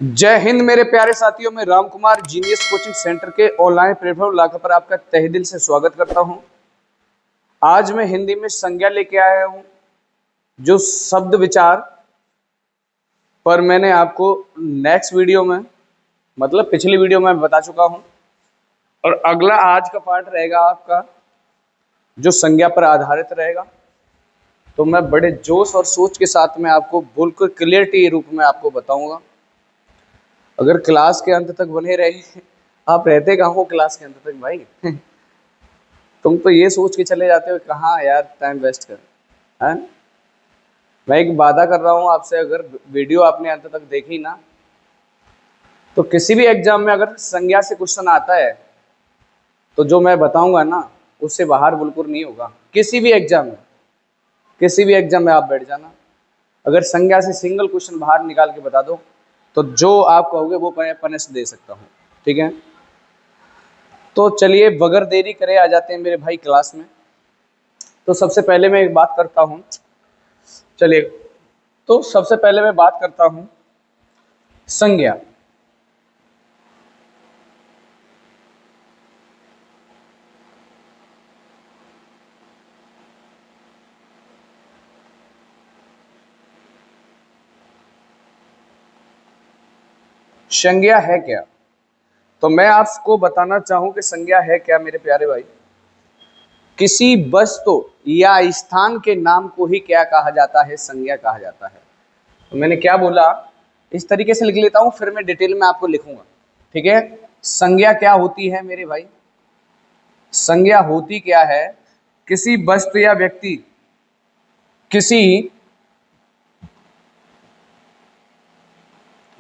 जय हिंद मेरे प्यारे साथियों। मैं Ram Kumar genius coaching centre के ऑनलाइन प्लेटफॉर्म लाखा पर आपका तहे दिल से स्वागत करता हूं। आज मैं हिंदी में संज्ञा लेके आया हूं, जो शब्द विचार पर मैंने आपको नेक्स्ट वीडियो में मतलब पिछली वीडियो में बता चुका हूं, और अगला आज का पार्ट रहेगा आपका जो संज्ञा पर आधारित रहेगा। तो मैं बड़े जोश और सोच के साथ में आपको बिल्कुल क्लियरिटी रूप में आपको बताऊंगा। अगर क्लास के अंत तक बने रहे, आप रहते कहाँ हो क्लास के अंत तक भाई? तुम तो ये सोच के चले जाते हो कहाँ यार टाइम वेस्ट कर, है? मैं एक वादा कर रहा हूँ आपसे, अगर वीडियो आपने अंत तक देखी ना, तो किसी भी एग्जाम में अगर संज्ञा से क्वेश्चन आता है तो जो मैं बताऊंगा ना उससे बाहर बिल्कुल नहीं होगा। किसी भी एग्जाम में आप बैठ जाना, अगर संज्ञा से सिंगल क्वेश्चन बाहर निकाल के बता दो तो जो आप कहोगे वो मैं पनिश दे सकता हूँ, ठीक है? तो चलिए बगैर देरी करे आ जाते हैं मेरे भाई क्लास में। तो सबसे पहले मैं एक बात करता हूँ, चलिए तो सबसे पहले मैं बात करता हूँ संज्ञा। संज्ञा है क्या? तो मैं आपको बताना चाहूं कि संज्ञा है क्या मेरे प्यारे भाई। किसी वस्तु या स्थान के नाम को ही क्या कहा जाता है? संज्ञा कहा जाता है। तो मैंने क्या बोला, इस तरीके से लिख लेता हूं, फिर मैं डिटेल में आपको लिखूंगा, ठीक है? संज्ञा क्या होती है मेरे भाई? संज्ञा होती क्या है? किसी वस्तु या व्यक्ति, किसी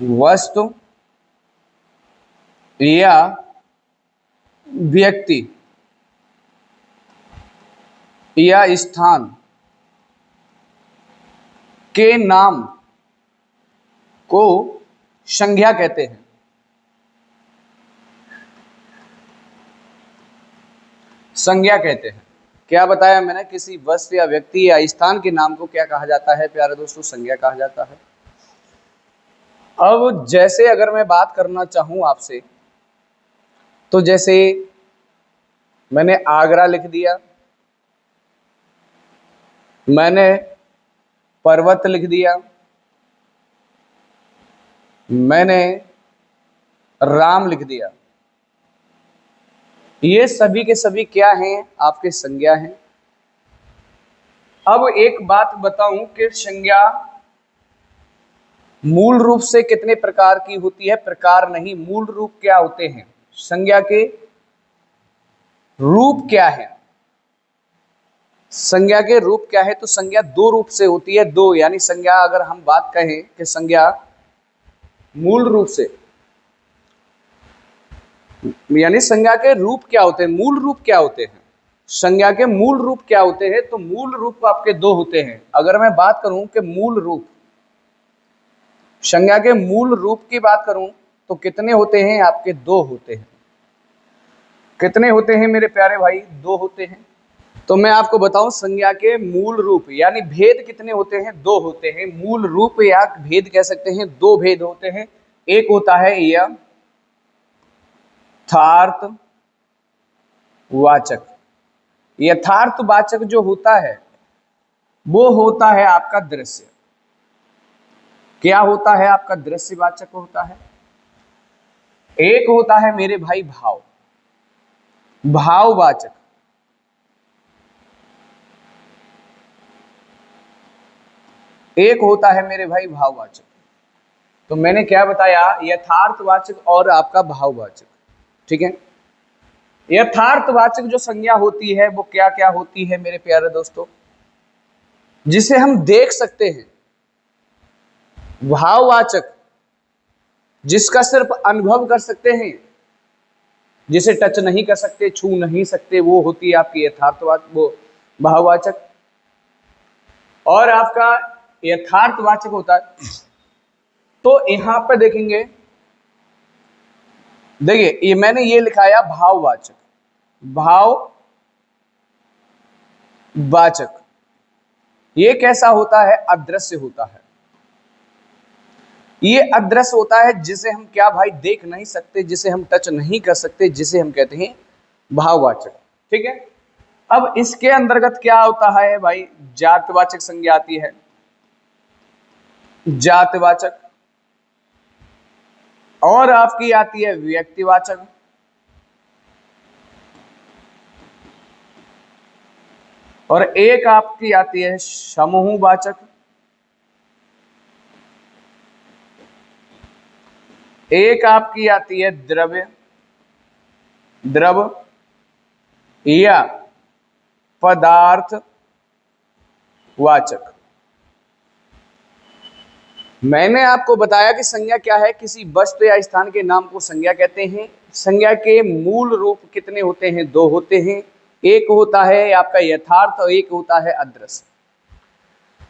वस्तु या व्यक्ति या स्थान के नाम को संज्ञा कहते हैं। संज्ञा कहते हैं। क्या बताया मैंने? किसी वस्तु या व्यक्ति या स्थान के नाम को क्या कहा जाता है प्यारे दोस्तों? संज्ञा कहा जाता है। अब जैसे अगर मैं बात करना चाहूं आपसे, तो जैसे मैंने आगरा लिख दिया, मैंने पर्वत लिख दिया, मैंने राम लिख दिया, ये सभी के सभी क्या हैं? आपके संज्ञा हैं। अब एक बात बताऊं कि संज्ञा मूल रूप से कितने प्रकार की होती है? प्रकार नहीं, मूल रूप क्या होते हैं? संज्ञा के रूप क्या है? संज्ञा के रूप क्या है? तो संज्ञा दो रूप से होती है, दो, यानी संज्ञा अगर हम बात कहें कि संज्ञा मूल रूप से, यानी संज्ञा के रूप क्या होते हैं, मूल रूप क्या होते हैं? संज्ञा के मूल रूप क्या होते हैं? तो मूल रूप आपके दो होते हैं। अगर मैं बात करूं कि मूल रूप, संज्ञा के मूल रूप की बात करूं तो कितने होते हैं? आपके दो होते हैं। कितने होते हैं मेरे प्यारे भाई? दो होते हैं। तो मैं आपको बताऊं संज्ञा के मूल रूप यानी भेद कितने होते हैं? दो होते हैं। मूल रूप या भेद कह सकते हैं, दो भेद होते हैं। एक होता है यथार्थ वाचक। यथार्थ वाचक जो होता है वो होता है आपका दृश्य। क्या होता है? आपका दृश्यवाचक होता है। एक होता है मेरे भाई भाव, भाववाचक। एक होता है मेरे भाई भाववाचक। तो मैंने क्या बताया? यथार्थवाचक और आपका भाववाचक, ठीक है? यथार्थवाचक जो संज्ञा होती है वो क्या क्या होती है मेरे प्यारे दोस्तों? जिसे हम देख सकते हैं। भाववाचक जिसका सिर्फ अनुभव कर सकते हैं, जिसे टच नहीं कर सकते, छू नहीं सकते, वो होती है आपकी यथार्थवाचक, वो भाववाचक। और आपका यथार्थवाचक होता है। तो यहां पर देखेंगे, देखिए ये मैंने ये लिखाया भाववाचक, भाववाचक। ये कैसा होता है? अदृश्य होता है। ये अदृश्य होता है जिसे हम क्या भाई देख नहीं सकते, जिसे हम टच नहीं कर सकते, जिसे हम कहते हैं भाववाचक। ठीक है, अब इसके अंतर्गत क्या होता है भाई, जातवाचक संज्ञा आती है, जातवाचक, और आपकी आती है व्यक्तिवाचक, और एक आपकी आती है समूहवाचक, एक आपकी आती है द्रव्य द्रव या पदार्थ वाचक। मैंने आपको बताया कि संज्ञा क्या है, किसी वस्तु या स्थान के नाम को संज्ञा कहते हैं। संज्ञा के मूल रूप कितने होते हैं? दो होते हैं, एक होता है आपका यथार्थ और एक होता है अदृश्य।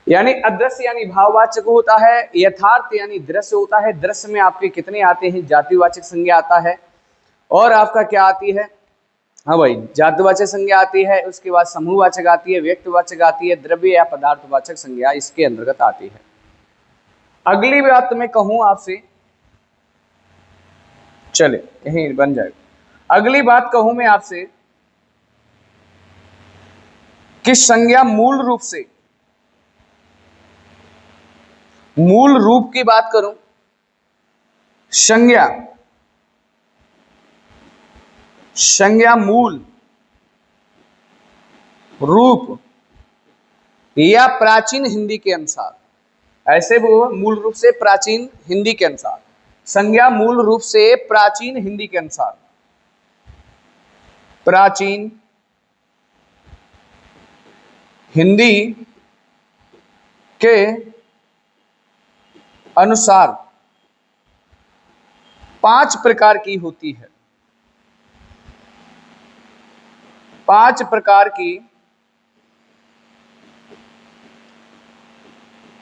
यानी अदृश्य यानी भाववाचक होता है, यथार्थ यानी दृश्य होता है। दृश्य में आपके कितने आते हैं? जातिवाचक संज्ञा आता है, और आपका क्या आती है? हाँ भाई, जातिवाचक संज्ञा आती है, उसके बाद समूहवाचक आती है, व्यक्तिवाचक आती है, द्रव्य या पदार्थवाचक संज्ञा इसके अंतर्गत आती है। अगली बात मैं कहूं आपसे, चले यहीं बन जाएगा। अगली बात कहूं मैं आपसे कि संज्ञा मूल रूप की बात करूं, संज्ञा मूल रूप या प्राचीन हिंदी के अनुसार, ऐसे वो मूल रूप से प्राचीन हिंदी के अनुसार, संज्ञा मूल रूप से प्राचीन हिंदी के अनुसार, प्राचीन हिंदी के अनुसार 5 प्रकार की होती है, 5 प्रकार की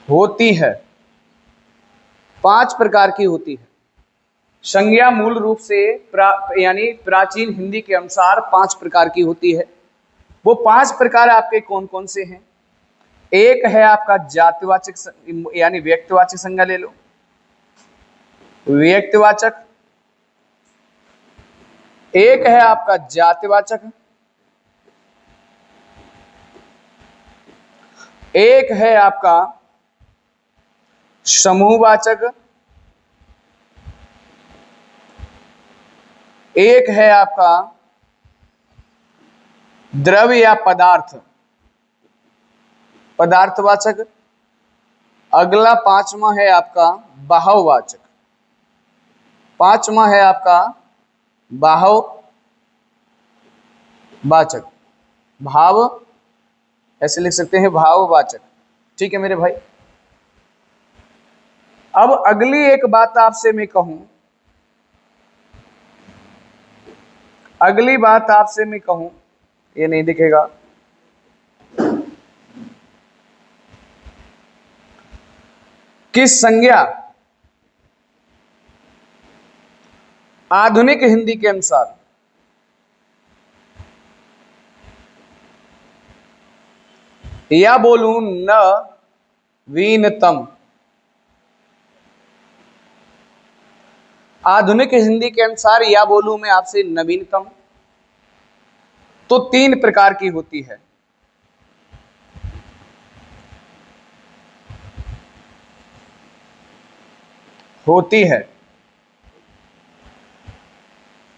होती है, 5 प्रकार की होती है। संज्ञा मूल रूप से यानी प्राचीन हिंदी के अनुसार 5 प्रकार की होती है। वो 5 प्रकार आपके कौन कौन से हैं? एक है आपका जातिवाचक यानी व्यक्तिवाचक संज्ञा, ले लो व्यक्तिवाचक। एक है आपका जातिवाचक, एक है आपका समूहवाचक, एक है आपका द्रव्य या पदार्थवाचक। अगला 5वां है आपका भाववाचक, 5वां है आपका भाववाचक, भाव ऐसे लिख सकते हैं, भाववाचक। ठीक है मेरे भाई। अब अगली एक बात आपसे मैं कहूं, ये नहीं दिखेगा, कि संज्ञा आधुनिक हिंदी के अनुसार या बोलूं नवीनतम, आधुनिक हिंदी के अनुसार या बोलूं मैं आपसे नवीनतम, तो 3 प्रकार की होती है।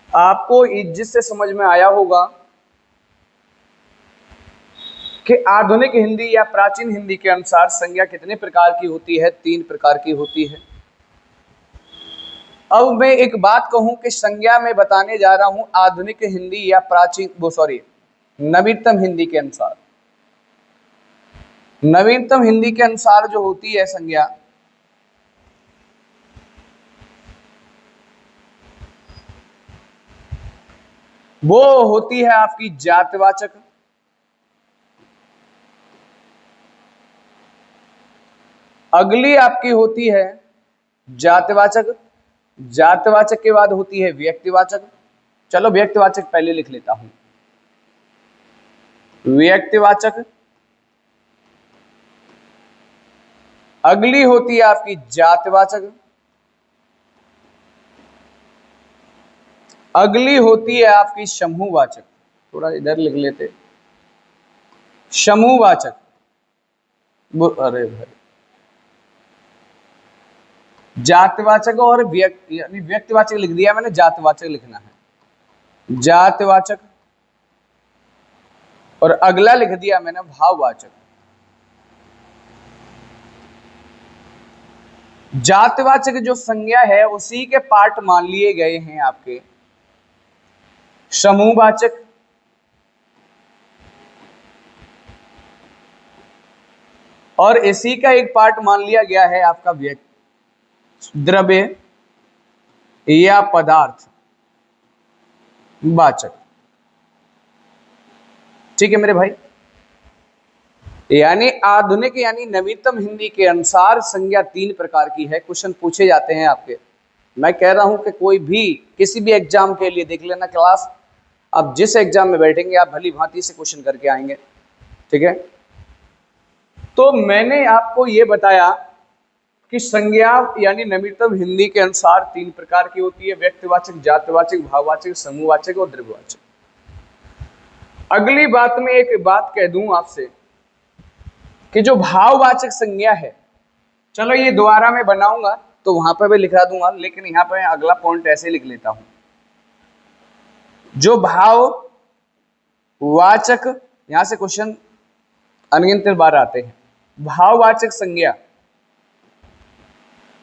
आपको जिससे समझ में आया होगा कि आधुनिक हिंदी या प्राचीन हिंदी के अनुसार संज्ञा कितने प्रकार की होती है? 3 प्रकार की होती है। अब मैं एक बात कहूं कि संज्ञा में बताने जा रहा हूं आधुनिक हिंदी या नवीनतम हिंदी के अनुसार। नवीनतम हिंदी के अनुसार जो होती है संज्ञा, वो होती है आपकी जातिवाचक, अगली आपकी होती है जातिवाचक, जातिवाचक के बाद होती है व्यक्तिवाचक। चलो व्यक्तिवाचक पहले लिख लेता हूं, व्यक्तिवाचक। अगली होती है आपकी जातिवाचक, अगली होती है आपकी समूहवाचक। थोड़ा इधर लिख लेते, समूहवाचक। अरे भाई, जातिवाचक और यानी व्यक्तिवाचक लिख दिया मैंने, जातिवाचक लिखना है, जातिवाचक। और अगला लिख दिया मैंने भाववाचक। जातिवाचक जो संज्ञा है उसी के पार्ट मान लिए गए हैं आपके समूहवाचक, और इसी का एक पार्ट मान लिया गया है आपका द्रव्य या पदार्थ वाचक। ठीक है मेरे भाई, यानी आधुनिक यानी नवीनतम हिंदी के अनुसार संज्ञा 3 प्रकार की है। क्वेश्चन पूछे जाते हैं आपके, मैं कह रहा हूं कि कोई भी किसी भी एग्जाम के लिए देख लेना क्लास, अब जिस एग्जाम में बैठेंगे आप भली भांति से क्वेश्चन करके आएंगे। ठीक है, तो मैंने आपको यह बताया कि संज्ञा यानी नवीनतम हिंदी के अनुसार 3 प्रकार की होती है, व्यक्तिवाचक, जातिवाचक, भाववाचक, समूहवाचक और द्रव्यवाचक। अगली बात में एक बात कह दूं आपसे कि जो भाववाचक संज्ञा है, चलो ये दोबारा मैं बनाऊंगा तो वहां पर भी लिखा दूंगा, लेकिन यहां पर अगला पॉइंट ऐसे लिख लेता हूं। जो भाववाचक, यहां से क्वेश्चन अनगिनत बार आते हैं। भाववाचक संज्ञा,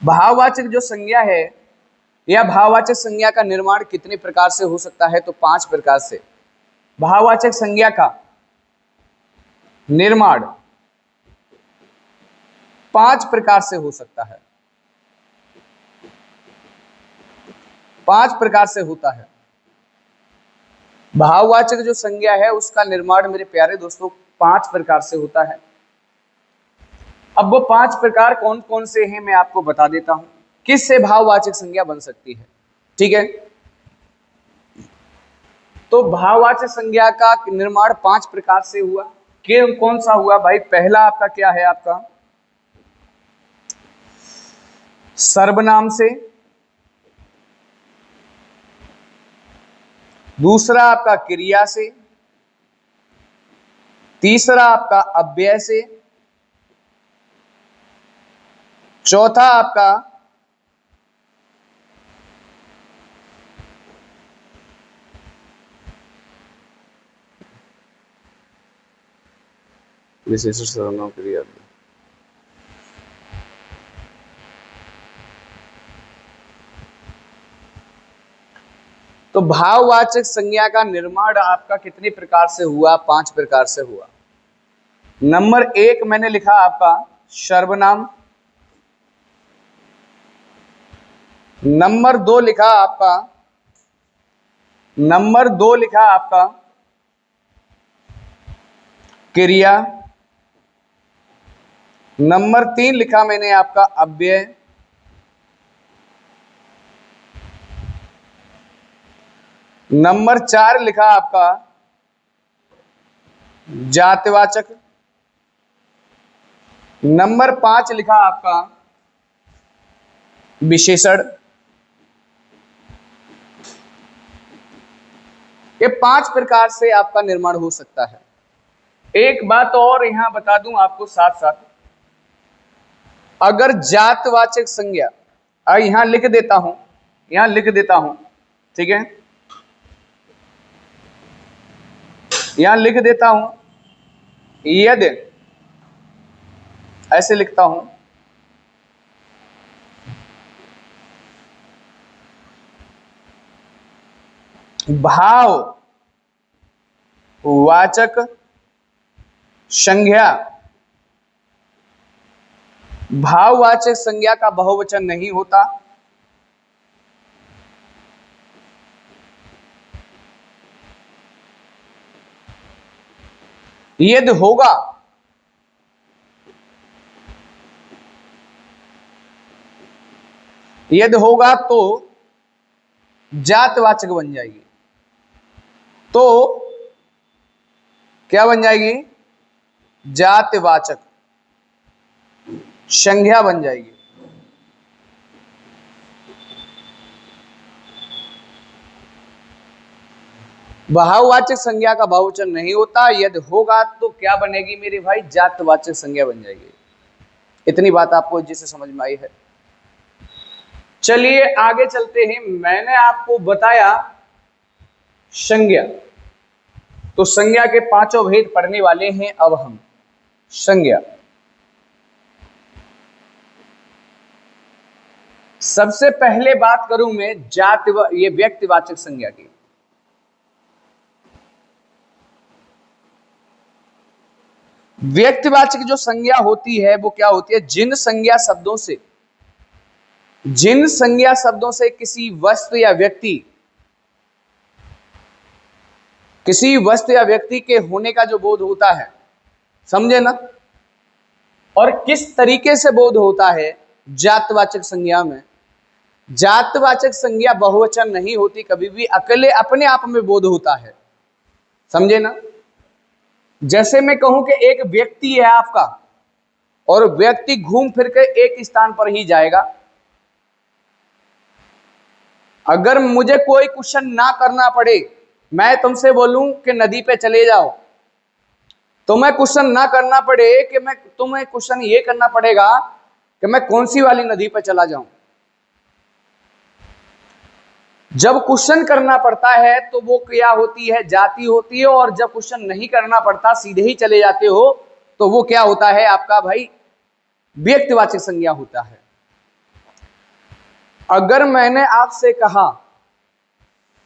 भाववाचक जो संज्ञा है या भाववाचक संज्ञा का निर्माण कितने प्रकार से हो सकता है, तो 5 प्रकार से भाववाचक संज्ञा का निर्माण 5 प्रकार से हो सकता है, 5 प्रकार से होता है। भाववाचक जो संज्ञा है उसका निर्माण मेरे प्यारे दोस्तों 5 प्रकार से होता है। अब वो 5 प्रकार कौन कौन से हैं मैं आपको बता देता हूं, किससे भाववाचक संज्ञा बन सकती है। ठीक है, तो भाववाचक संज्ञा का निर्माण 5 प्रकार से हुआ। कौन सा हुआ भाई? पहला आपका क्या है, आपका सर्वनाम से, दूसरा आपका क्रिया से, तीसरा आपका अव्यय से, चौथा आपका विशेषण सर्वनाम क्रिया। तो भाववाचक संज्ञा का निर्माण आपका कितने प्रकार से हुआ? 5 प्रकार से हुआ। नंबर 1 मैंने लिखा आपका सर्वनाम, नंबर 2 लिखा आपका, नंबर 2 लिखा आपका क्रिया, नंबर 3 लिखा मैंने आपका अव्यय, नंबर 4 लिखा आपका जातिवाचक, नंबर 5 लिखा आपका विशेषण। ये 5 प्रकार से आपका निर्माण हो सकता है। एक बात और यहां बता दूं आपको साथ साथ, अगर जातवाचक संज्ञा, यहां लिख देता हूं, यहां लिख देता हूं, ठीक है, यहां लिख देता हूं, यदि ऐसे लिखता हूं, भाववाचक संज्ञा, भाववाचक संज्ञा का बहुवचन नहीं होता, यदि होगा तो जातवाचक बन जाएगी। तो क्या बन जाएगी? जातवाचक संज्ञा बन जाएगी। भाववाचक संज्ञा का बहुवचन नहीं होता, यदि होगा तो क्या बनेगी मेरे भाई, जातवाचक संज्ञा बन जाएगी। इतनी बात आपको जिससे समझ में आई है। चलिए आगे चलते हैं। मैंने आपको बताया संज्ञा, तो संज्ञा के पांचों भेद पढ़ने वाले हैं अब हम। संज्ञा, सबसे पहले बात करूं मैं ये व्यक्तिवाचक संज्ञा की। व्यक्तिवाचक जो संज्ञा होती है वो क्या होती है, जिन संज्ञा शब्दों से किसी वस्तु या व्यक्ति के होने का जो बोध होता है, समझे ना। और किस तरीके से बोध होता है जातवाचक संज्ञा में। जातवाचक संज्ञा बहुवचन नहीं होती कभी भी, अकेले अपने आप में बोध होता है, समझे ना। जैसे मैं कहूं कि एक व्यक्ति है आपका, और व्यक्ति घूम फिर के एक स्थान पर ही जाएगा। अगर मुझे कोई क्वेश्चन ना करना पड़े, मैं तुमसे बोलूं कि नदी पे चले जाओ, तो मैं क्वेश्चन ना करना पड़े कि तुम्हें क्वेश्चन ये करना पड़ेगा कि मैं कौन सी वाली नदी पे चला जाऊं। जब क्वेश्चन करना पड़ता है तो वो क्या होती है, जाति होती है। और जब क्वेश्चन नहीं करना पड़ता, सीधे ही चले जाते हो, तो वो क्या होता है आपका भाई, व्यक्तिवाचक संज्ञा होता है। अगर मैंने आपसे कहा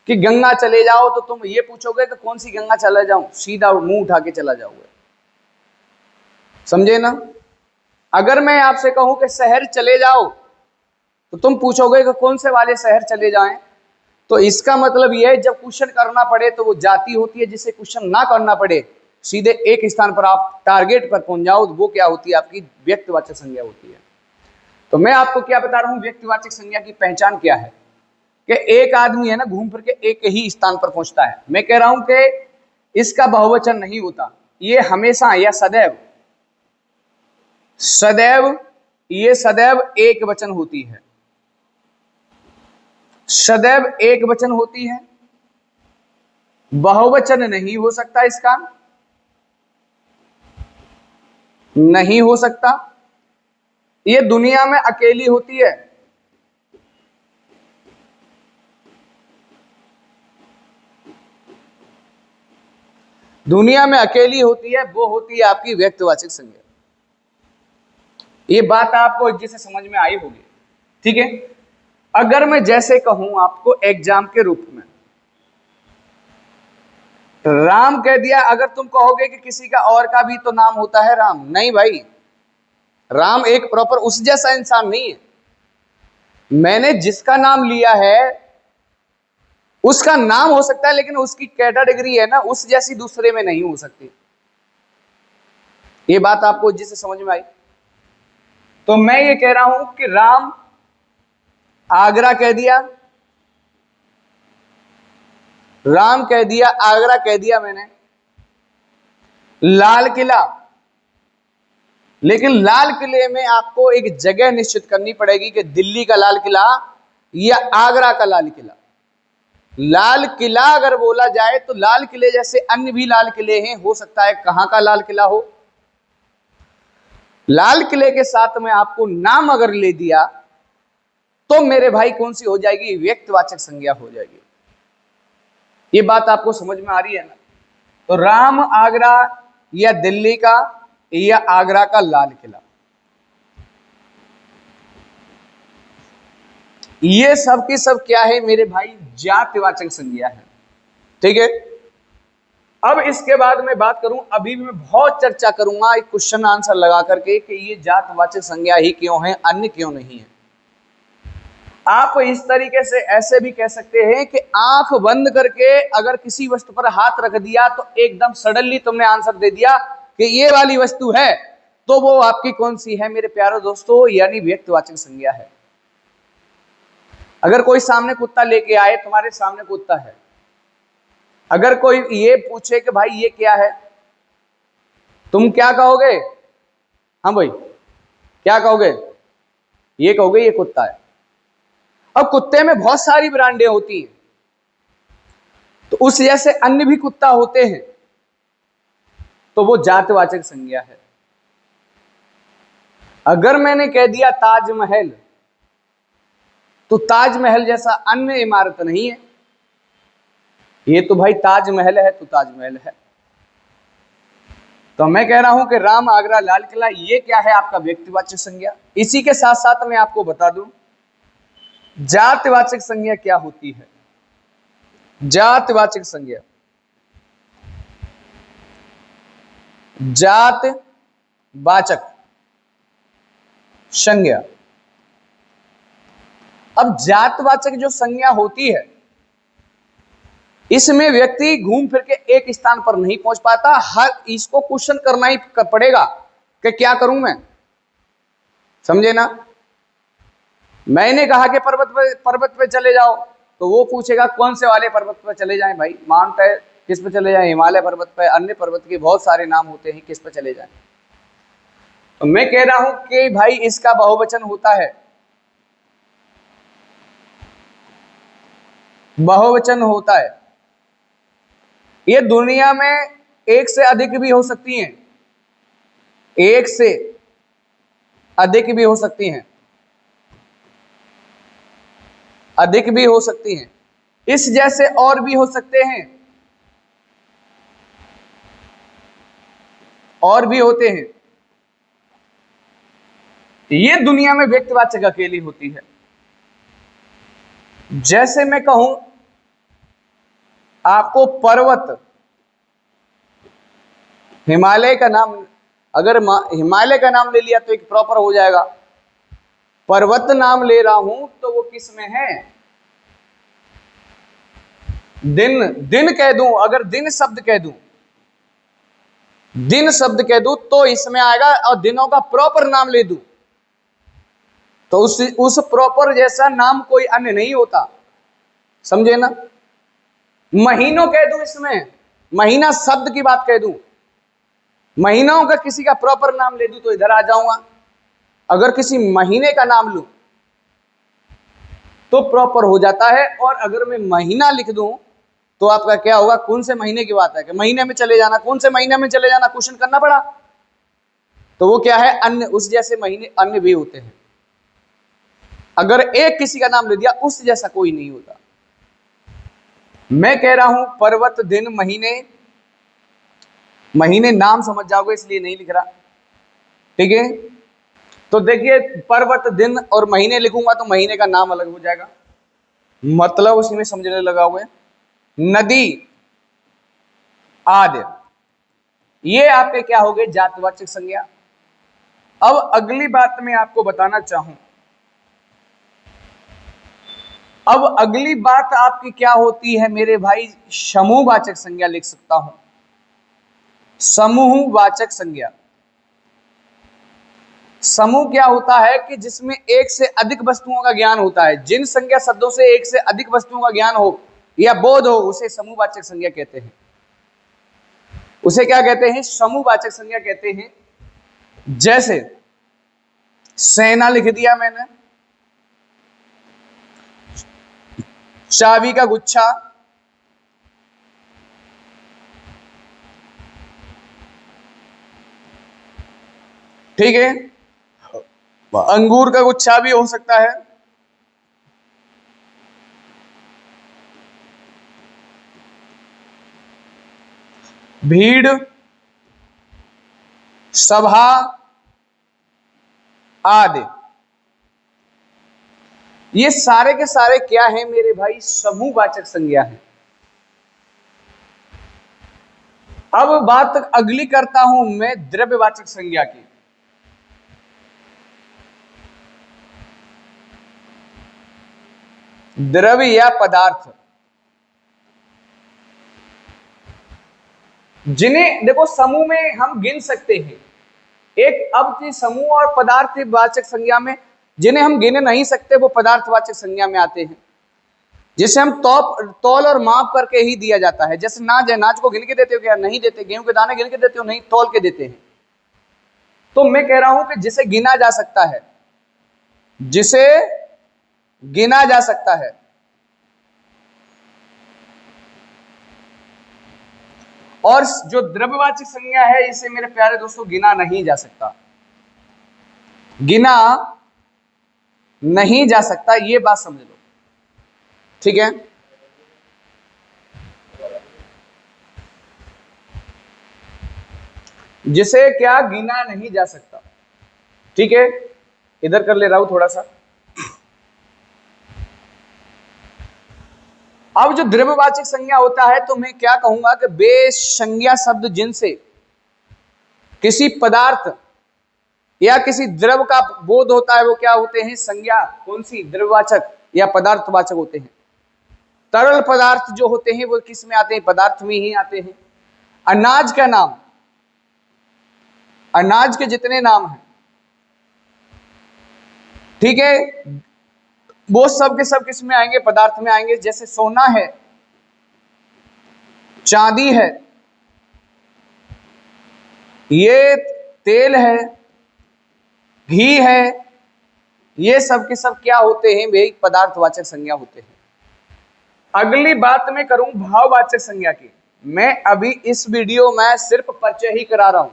कि गंगा चले जाओ, तो तुम ये पूछोगे कि कौन सी गंगा चला जाऊं, सीधा मुंह उठा के चला जाओगे, समझे ना। अगर मैं आपसे कहूं कि शहर चले जाओ, तो तुम पूछोगे कि कौन से वाले शहर चले जाएं। तो इसका मतलब यह है, जब क्वेश्चन करना पड़े तो वो जाति होती है, जिसे क्वेश्चन ना करना पड़े, सीधे एक स्थान पर आप टारगेट पर पहुंच जाओ, वो क्या होती है, आपकी व्यक्तिवाचक संज्ञा होती है। तो मैं आपको क्या बता रहा हूं, व्यक्तिवाचक संज्ञा की पहचान क्या है, कि एक आदमी है ना, घूम फिर के एक ही स्थान पर पहुंचता है। मैं कह रहा हूं कि इसका बहुवचन नहीं होता, ये हमेशा या सदैव एक वचन होती है, सदैव एक वचन होती है, बहुवचन नहीं हो सकता, इसका नहीं हो सकता। ये दुनिया में अकेली होती है, दुनिया में अकेली होती है, वो होती है आपकी व्यक्तिवाचक संज्ञा। ये बात आपको जिसे समझ में आई होगी, ठीक है। अगर मैं जैसे कहूं आपको एग्जाम के रूप में, राम कह दिया, अगर तुम कहोगे कि किसी का और का भी तो नाम होता है राम, नहीं भाई, राम एक प्रॉपर उस जैसा इंसान नहीं है। मैंने जिसका नाम लिया है उसका नाम हो सकता है, लेकिन उसकी कैटेगरी है ना, उस जैसी दूसरे में नहीं हो सकती। ये बात आपको जिसे समझ में आई। तो मैं ये कह रहा हूं कि राम आगरा कह दिया, राम कह दिया, आगरा कह दिया मैंने, लाल किला, लेकिन लाल किले में आपको एक जगह निश्चित करनी पड़ेगी कि दिल्ली का लाल किला या आगरा का लाल किला। लाल किला अगर बोला जाए तो लाल किले जैसे अन्य भी लाल किले हैं, हो सकता है कहां का लाल किला हो। लाल किले के साथ में आपको नाम अगर ले दिया तो मेरे भाई कौन सी हो जाएगी, व्यक्तिवाचक संज्ञा हो जाएगी। ये बात आपको समझ में आ रही है ना। तो राम आगरा या दिल्ली का या आगरा का लाल किला, ये सब की सब क्या है मेरे भाई, जातिवाचक संज्ञा है, ठीक है। अब इसके बाद मैं बात करूं, अभी भी मैं बहुत चर्चा करूंगा एक क्वेश्चन आंसर लगा करके कि ये जातवाचक संज्ञा ही क्यों है, अन्य क्यों नहीं है। आप इस तरीके से ऐसे भी कह सकते हैं कि आंख बंद करके अगर किसी वस्तु पर हाथ रख दिया तो एकदम सडनली तुमने आंसर दे दिया कि ये वाली वस्तु है, तो वो आपकी कौन सी है मेरे प्यारे दोस्तों, यानी व्यक्तिवाचक संज्ञा है। अगर कोई सामने कुत्ता लेके आए, तुम्हारे सामने कुत्ता है, अगर कोई ये पूछे कि भाई ये क्या है, तुम क्या कहोगे, हाँ भाई क्या कहोगे, ये कहोगे ये कुत्ता है। अब कुत्ते में बहुत सारी ब्रांडें होती हैं, तो उस जैसे अन्य भी कुत्ता होते हैं, तो वो जातिवाचक संज्ञा है। अगर मैंने कह दिया ताजमहल, तो ताजमहल जैसा अन्य इमारत नहीं है, ये तो भाई ताजमहल है तो ताजमहल है। तो मैं कह रहा हूं कि राम, आगरा, लाल किला, ये क्या है? आपका व्यक्तिवाचक संज्ञा। इसी के साथ साथ मैं आपको बता दूं जातिवाचक संज्ञा क्या होती है। जातिवाचक संज्ञा, जातवाचक संज्ञा। अब जातवाचक जो संज्ञा होती है, इसमें व्यक्ति घूम फिर के एक स्थान पर नहीं पहुंच पाता। हर इसको क्वेश्चन करना ही पड़ेगा कि क्या करूं मैं, समझे ना। मैंने कहा कि पर्वत पे चले जाओ, तो वो पूछेगा कौन से वाले पर्वत पे चले जाएं भाई? माउंट है, किस पे चले जाएं? हिमालय पर्वत पे, अन्य पर्वत के बहुत सारे नाम होते हैं, किस पे चले जाएं? तो मैं कह रहा हूं कि भाई इसका बहुवचन होता है, बहुवचन होता है। ये दुनिया में एक से अधिक भी हो सकती हैं, एक से अधिक भी हो सकती हैं, अधिक भी हो सकती हैं। इस जैसे और भी हो सकते हैं, और भी होते हैं। ये दुनिया में व्यक्तिवाचक अकेली होती है। जैसे मैं कहूं आपको पर्वत, हिमालय का नाम, अगर हिमालय का नाम ले लिया तो एक प्रॉपर हो जाएगा। पर्वत नाम ले रहा हूं तो वो किस में है? दिन, दिन कह दूं, अगर दिन शब्द कह दूं, दिन शब्द कह दूं तो इसमें आएगा, और दिनों का प्रॉपर नाम ले दूं तो उस प्रॉपर जैसा नाम कोई अन्य नहीं होता, समझे ना। महीनों कह दूं, इसमें महीना शब्द की बात कह दूं, महीनों का किसी का प्रॉपर नाम ले दूं तो इधर आ जाऊंगा। अगर किसी महीने का नाम लूं तो प्रॉपर हो जाता है, और अगर मैं महीना लिख दूं तो आपका क्या होगा? कौन से महीने की बात है कि महीने में चले जाना, कौन से महीने में चले जाना, क्वेश्चन करना पड़ा। तो वो क्या है? अन्य, उस जैसे महीने अन्य भी होते हैं। अगर एक किसी का नाम ले दिया, उस जैसा कोई नहीं होता। मैं कह रहा हूं पर्वत, दिन, महीने, महीने नाम समझ जाओगे इसलिए नहीं लिख रहा, ठीक है। तो देखिए पर्वत, दिन और महीने लिखूंगा तो महीने का नाम अलग हो जाएगा, मतलब उसी में समझने लगा हुए। नदी आदि, ये आपके क्या हो गए? जातवाचक संज्ञा। अब अगली बात मैं आपको बताना चाहूं, अब अगली बात आपकी क्या होती है मेरे भाई? समूहवाचक संज्ञा लिख सकता हूं, समूहवाचक संज्ञा। समूह क्या होता है कि जिसमें एक से अधिक वस्तुओं का ज्ञान होता है। जिन संज्ञा शब्दों से एक से अधिक वस्तुओं का ज्ञान हो या बोध हो, उसे समूहवाचक संज्ञा कहते हैं। उसे क्या कहते हैं? समूहवाचक संज्ञा कहते हैं। जैसे सेना लिख दिया मैंने, चाबी का गुच्छा, ठीक है, अंगूर का गुच्छा भी हो सकता है, भीड़, सभा आदि। ये सारे के सारे क्या हैं मेरे भाई? समूहवाचक संज्ञा है। अब बात अगली करता हूं मैं द्रव्यवाचक संज्ञा की। द्रव्य या पदार्थ, जिन्हें देखो समूह में हम गिन सकते हैं। एक अब की समूह और पदार्थवाचक संज्ञा में जिन्हें हम गिन नहीं सकते वो पदार्थवाचक संज्ञा में आते हैं, जिसे हम तौल और माप करके ही दिया जाता है। जैसे नाज है, नाज को गिन के देते हो क्या? नहीं देते। गेहूं के दाने गिन के देते हो? नहीं, तौल के देते हैं। तो मैं कह रहा हूं कि जिसे गिना जा सकता है, जिसे गिना जा सकता है, और जो द्रव्यवाचक संज्ञा है इसे मेरे प्यारे दोस्तों गिना नहीं जा सकता, गिना नहीं जा सकता, ये बात समझ लो, ठीक है। जिसे क्या गिना नहीं जा सकता, ठीक है। इधर कर ले रहा हूं थोड़ा सा। अब जो द्रव्यवाचक संज्ञा होता है तो मैं क्या कहूंगा कि बेसंज्ञा शब्द जिनसे किसी पदार्थ या किसी द्रव का बोध होता है वो क्या होते हैं, संज्ञा। कौन सी? द्रव्यवाचक या पदार्थवाचक होते हैं। तरल पदार्थ जो होते हैं वो किस में आते हैं? पदार्थ में ही आते हैं। अनाज का नाम, अनाज के जितने नाम हैं, ठीक है, वो सब के सब किस में आएंगे? पदार्थ में आएंगे। जैसे सोना है, चांदी है, ये तेल है, घी है, ये सब के सब क्या होते हैं? वे पदार्थवाचक संज्ञा होते हैं। अगली बात मैं करूं भाववाचक संज्ञा की। मैं अभी इस वीडियो में सिर्फ परिचय ही करा रहा हूं।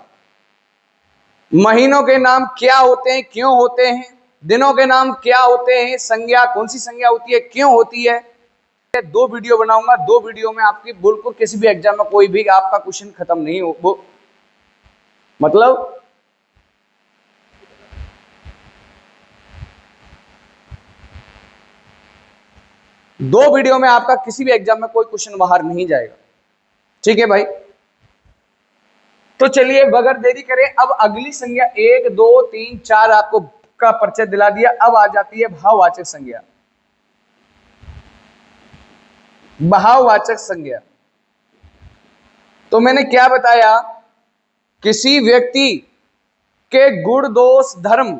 महीनों के नाम क्या होते हैं, क्यों होते हैं, दिनों के नाम क्या होते हैं, संज्ञा कौन सी संज्ञा होती है, क्यों होती है, 2 वीडियो बनाऊंगा। 2 वीडियो में आपकी बिल्कुल किसी भी एग्जाम में कोई भी आपका क्वेश्चन खत्म नहीं हो, वो मतलब दो वीडियो में आपका किसी भी एग्जाम में कोई क्वेश्चन बाहर नहीं जाएगा, ठीक है भाई। तो चलिए बगैर देरी करें, अब अगली संज्ञा 1 2 3 4 आपको का परिचय दिला दिया। अब आ जाती है भाववाचक संज्ञा। भाववाचक संज्ञा तो मैंने क्या बताया, किसी व्यक्ति के गुण दोष धर्म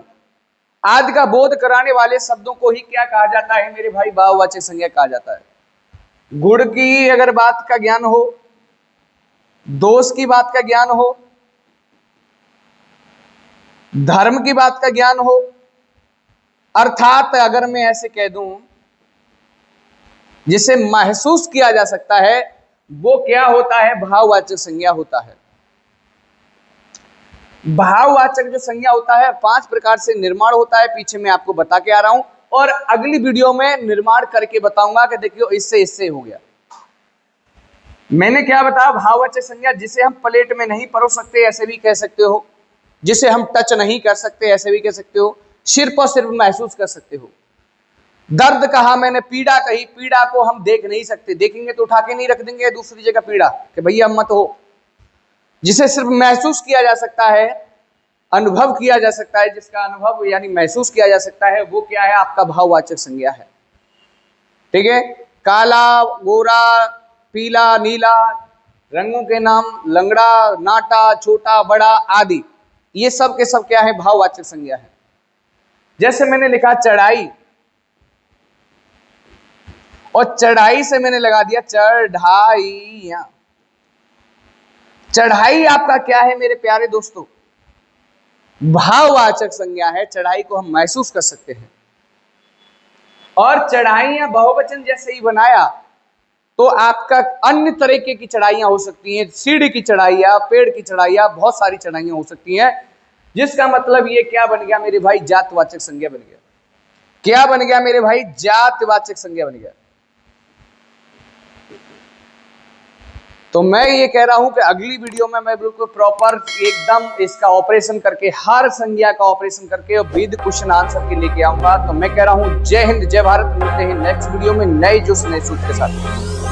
आदि का बोध कराने वाले शब्दों को ही क्या कहा जाता है मेरे भाई? भाववाचक संज्ञा कहा जाता है। गुण की अगर बात का ज्ञान हो, दोष की बात का ज्ञान हो, धर्म की बात का ज्ञान हो, अर्थात अगर मैं ऐसे कह दूं जिसे महसूस किया जा सकता है, वो क्या होता है? भाववाचक संज्ञा होता है। भाववाचक जो संज्ञा होता है 5 प्रकार से निर्माण होता है, पीछे मैं आपको बता के आ रहा हूं और अगली वीडियो में निर्माण करके बताऊंगा कि देखियो इससे हो गया। मैंने क्या बताया? भाववाचक संज्ञा जिसे हम प्लेट में नहीं परोस सकते ऐसे भी कह सकते हो, जिसे हम टच नहीं कर सकते ऐसे भी कह सकते हो, सिर्फ और सिर्फ महसूस कर सकते हो। दर्द कहा मैंने, पीड़ा कही, पीड़ा को हम देख नहीं सकते, देखेंगे तो उठा के नहीं रख देंगे दूसरी जगह पीड़ा कि भैया मत हो। जिसे सिर्फ महसूस किया जा सकता है, अनुभव किया जा सकता है, जिसका अनुभव यानी महसूस किया जा सकता है, वो क्या है? आपका भाववाचक संज्ञा है, ठीक है। काला, गोरा, पीला, नीला, रंगों के नाम, लंगड़ा, नाटा, छोटा, बड़ा आदि, ये सब के सब क्या है? भाववाचक संज्ञा है। जैसे मैंने लिखा चढ़ाई, और चढ़ाई से मैंने लगा दिया चढ़ाई। चढ़ाई आपका क्या है मेरे प्यारे दोस्तों? भाववाचक संज्ञा है। चढ़ाई को हम महसूस कर सकते हैं। और चढ़ाइयां बहुवचन जैसे ही बनाया तो आपका अन्य तरीके की चढ़ाइयां हो सकती हैं, सीढ़ी की चढ़ाइयां, पेड़ की चढ़ाइयां, बहुत सारी चढ़ाइयां हो सकती हैं, जिसका मतलब ये क्या बन गया मेरे भाई? जातवाचक संज्ञा बन गया। क्या बन गया मेरे भाई? जातवाचक संज्ञा बन गया। तो मैं ये कह रहा हूं कि अगली वीडियो में मैं बिल्कुल प्रॉपर एकदम इसका ऑपरेशन करके, हर संज्ञा का ऑपरेशन करके और विद क्वेश्चन आंसर के लेके आऊंगा। तो मैं कह रहा हूं जय हिंद, जय भारत। मिलते हैं नेक्स्ट वीडियो में नए जोश नए सूत्र के साथ।